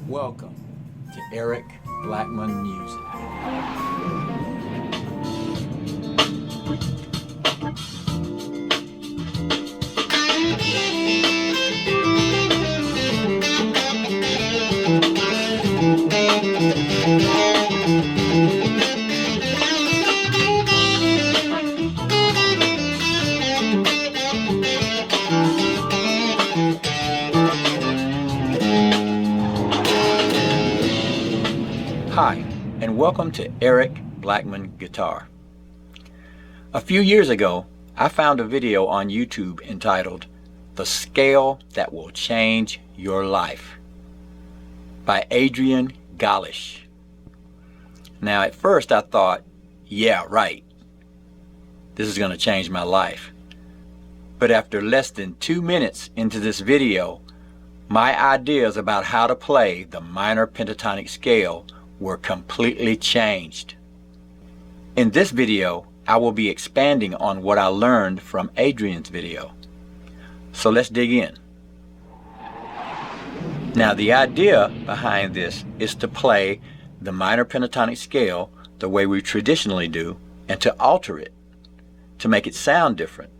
Welcome to Eric Blackmon Music. Hi, and welcome to Eric Blackmon Guitar. A few years ago, I found a video on YouTube entitled "The Scale That Will Change Your Life" by Adrian Galish. Now at first I thought, yeah, right, this is going to change my life. But after less than 2 minutes into this video, my ideas about how to play the minor pentatonic scale were completely changed. In this video, I will be expanding on what I learned from Adrian's video. So let's dig in. Now the idea behind this is to play the minor pentatonic scale the way we traditionally do and to alter it, to make it sound different.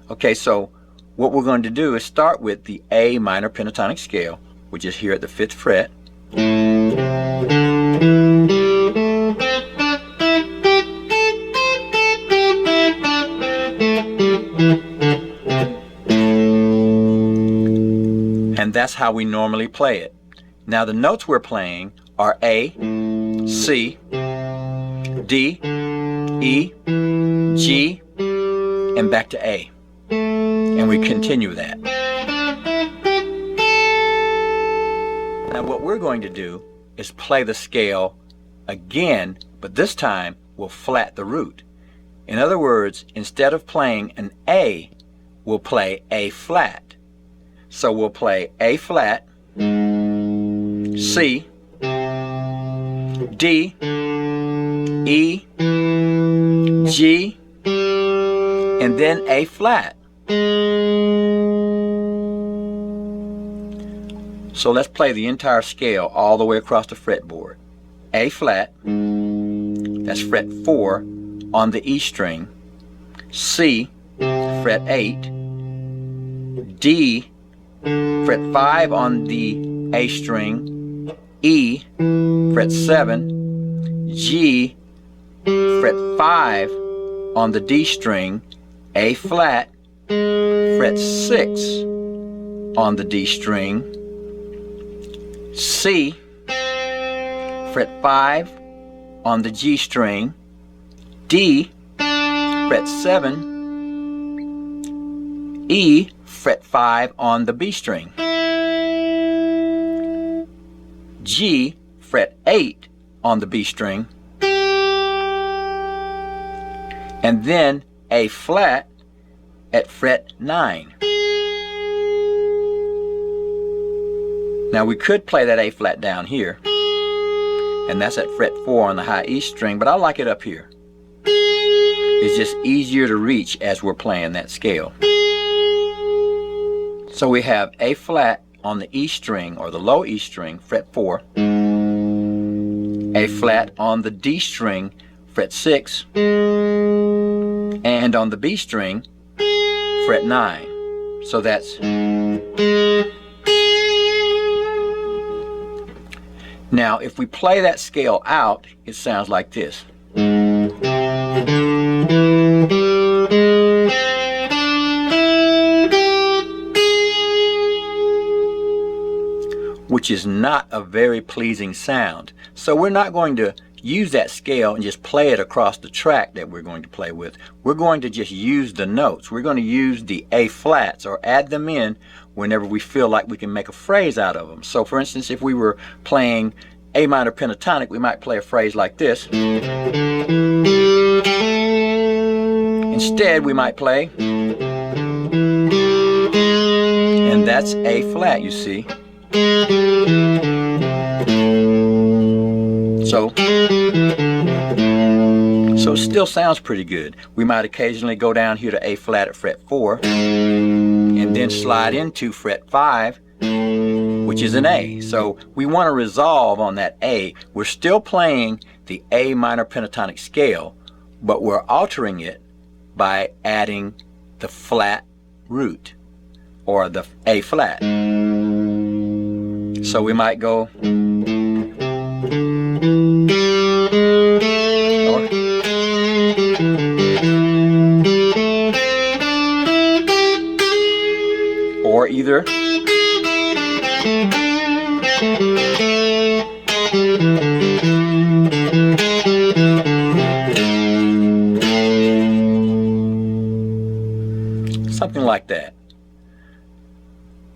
Okay, so what we're going to do is start with the A minor pentatonic scale, which is here at the 5th fret. And that's how we normally play it. Now the notes we're playing are A, C, D, E, G, and back to A. And we continue that. Now what we're going to do is play the scale again, but this time we'll flat the root. In other words, instead of playing an A, we'll play A flat. So we'll play A flat, C, D, E, G, and then A flat. So let's play the entire scale all the way across the fretboard. A flat, that's fret 4 on the E string, C, fret 8, D, fret 5 on the A string, E, fret 7, G, fret 5 on the D string, A flat, fret 6 on the D string, C, fret 5 on the G string, D, fret 7, E, fret 5 on the B string, G, fret 8 on the B string, and then A flat at fret 9. Now we could play that A flat down here, and that's at fret 4 on the high E string, but I like it up here. It's just easier to reach as we're playing that scale. So we have A flat on the E string, or the low E string, fret 4, A flat on the D string, fret 6, and on the B string, fret 9. So that's. Now if we play that scale out, it sounds like this. Which is not a very pleasing sound. So we're not going to use that scale and just play it across the track that we're going to play with. We're going to just use the notes. We're going to use the A flats or add them in whenever we feel like we can make a phrase out of them. So for instance, if we were playing A minor pentatonic, we might play a phrase like this. Instead, we might play, and that's A flat, you see. So it still sounds pretty good. We might occasionally go down here to A flat at fret 4 and then slide into fret 5, which is an A. So we want to resolve on that A. We're still playing the A minor pentatonic scale, but we're altering it by adding the flat root, or the A flat. So we might go, or either something like that.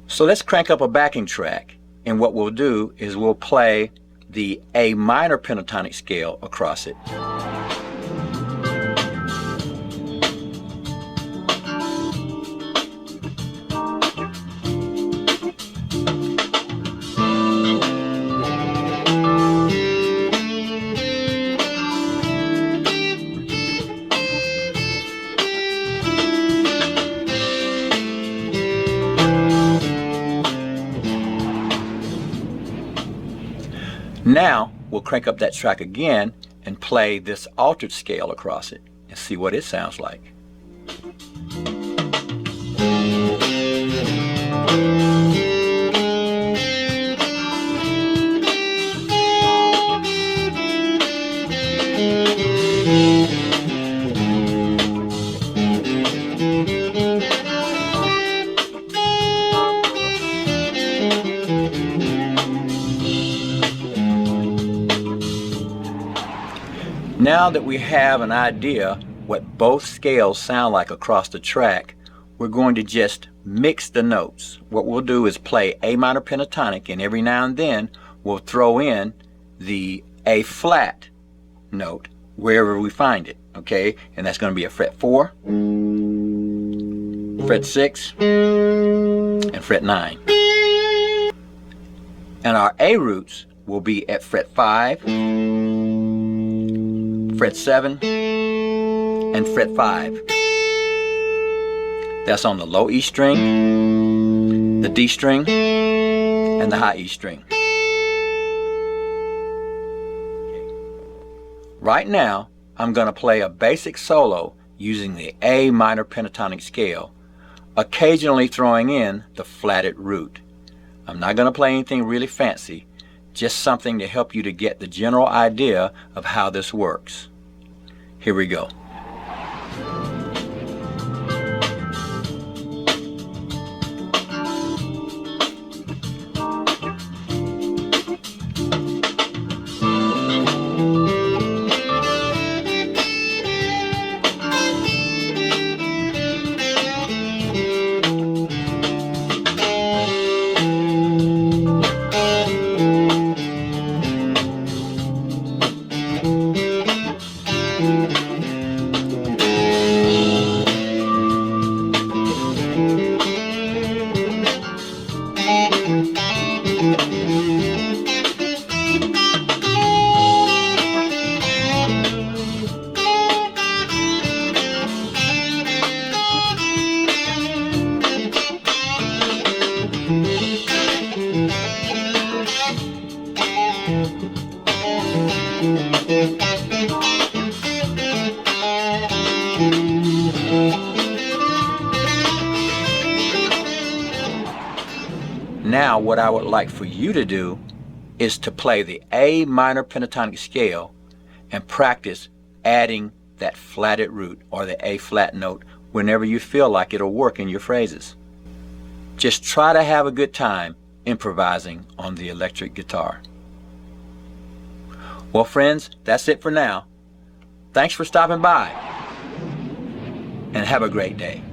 So let's crank up a backing track, and what we'll do is we'll play the A minor pentatonic scale across it. Now we'll crank up that track again and play this altered scale across it and see what it sounds like. Now that we have an idea what both scales sound like across the track, we're going to just mix the notes. What we'll do is play A minor pentatonic, and every now and then we'll throw in the A flat note wherever we find it, okay? And that's going to be a fret 4, fret 6, and fret 9. And our A roots will be at fret 5, fret 7, and fret 5. That's on the low E string, the D string, and the high E string. Right now, I'm going to play a basic solo using the A minor pentatonic scale, occasionally throwing in the flatted root. I'm not going to play anything really fancy, just something to help you to get the general idea of how this works. Here we go. Now what I would like for you to do is to play the A minor pentatonic scale and practice adding that flatted root or the A flat note whenever you feel like it'll work in your phrases. Just try to have a good time improvising on the electric guitar. Well, friends, that's it for now. Thanks for stopping by, and have a great day.